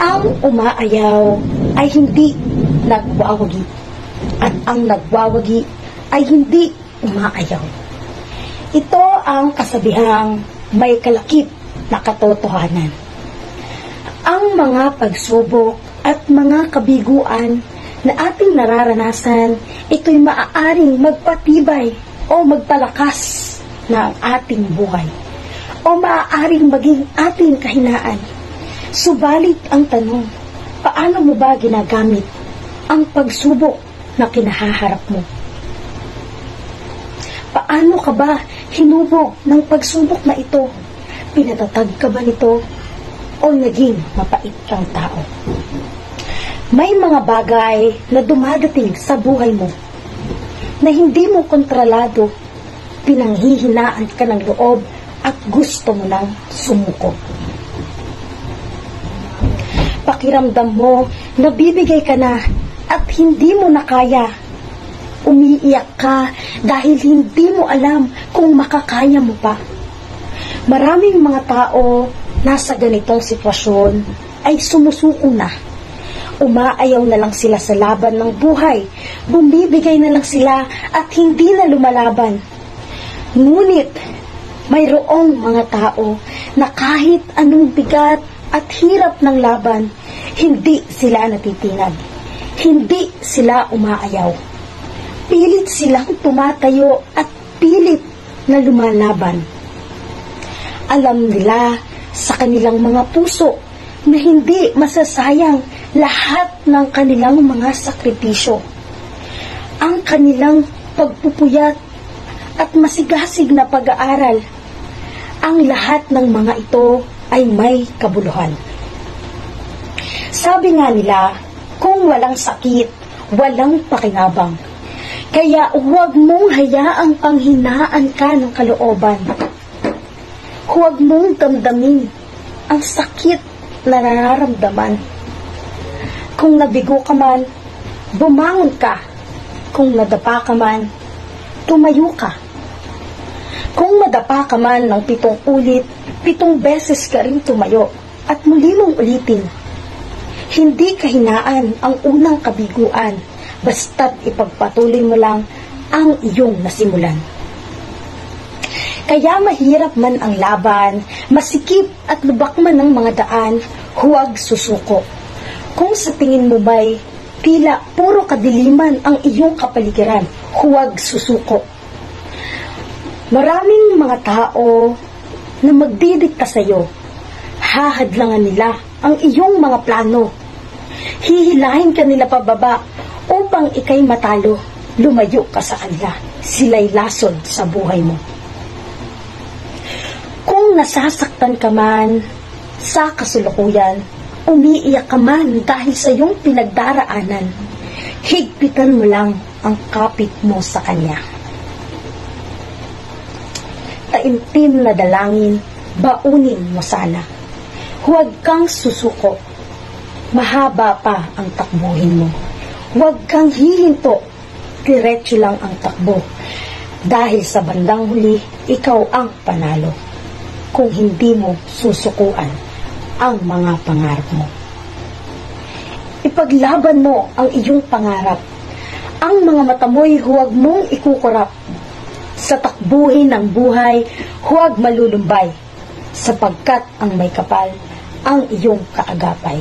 Ang umaayaw ay hindi nagwawagi, at ang nagwawagi ay hindi umaayaw. Ito ang kasabihang may kalakip na katotohanan. Ang mga pagsubok at mga kabiguan na ating nararanasan, ito'y maaaring magpatibay o magpalakas ng ating buhay, o maaaring maging ating kahinaan. Subalit ang tanong, paano mo ba ginagamit ang pagsubok na kinahaharap mo? Paano ka ba hinubog ng pagsubok na ito? Pinatatag ka ba nito o naging mapait kang tao? May mga bagay na dumadating sa buhay mo na hindi mo kontrolado, pinanghihinaan ka ng loob at gusto mo nang sumuko. Pakiramdam mo, nabibigay ka na at hindi mo na kaya. Umiiyak ka dahil hindi mo alam kung makakaya mo pa. Maraming mga tao nasa ganitong sitwasyon ay sumusuko na. Umaayaw na lang sila sa laban ng buhay. Bumibigay na lang sila at hindi na lumalaban. Ngunit mayroong mga tao na kahit anong bigat at hirap ng laban, hindi sila natitinag. Hindi sila umaayaw. Pilit silang tumatayo at pilit na lumalaban. Alam nila sa kanilang mga puso na hindi masasayang lahat ng kanilang mga sakripisyo. Ang kanilang pagpupuyat at masigasig na pag-aaral, ang lahat ng mga ito ay may kabuluhan. Sabi nga nila, kung walang sakit, walang pakinabang. Kaya huwag mong hayaang panghinaan ka ng kalooban. Huwag mong damdamin ang sakit na nararamdaman. Kung nabigo ka man, bumangon ka. Kung nadapa ka man, tumayo ka. Kung madapa ka man ng 7 ulit, 7 beses ka rin tumayo at muli mong ulitin. Hindi kahinaan ang unang kabiguan, basta't ipagpatuloy mo lang ang iyong nasimulan. Kaya mahirap man ang laban, masikip at lubak man ang mga daan, huwag susuko. Kung sa tingin mo ba'y tila puro kadiliman ang iyong kapaligiran, huwag susuko. Maraming mga tao na magdidikta sa iyo, hahadlangan nila ang iyong mga plano. Hihilahin ka nila pababa upang ikay matalo, lumayo ka sa kanila. Sila'y lason sa buhay mo. Kung nasasaktan ka man sa kasulukuyan, umiiyak ka man dahil sa iyong pinagdaraanan, higpitan mo lang ang kapit mo sa kanya. Taimtim na dalangin, baunin mo sana. Huwag kang susuko. Mahaba pa ang takbuhin mo. Huwag kang hihinto. Diretso lang ang takbo. Dahil sa bandang huli, ikaw ang panalo. Kung hindi mo susukuan ang mga pangarap mo. Ipaglaban mo ang iyong pangarap. Ang mga mata mo'y huwag mong ikukurap. Sa takbuhin ng buhay, huwag malulumbay, sapagkat ang may kapal ang iyong kaagapay.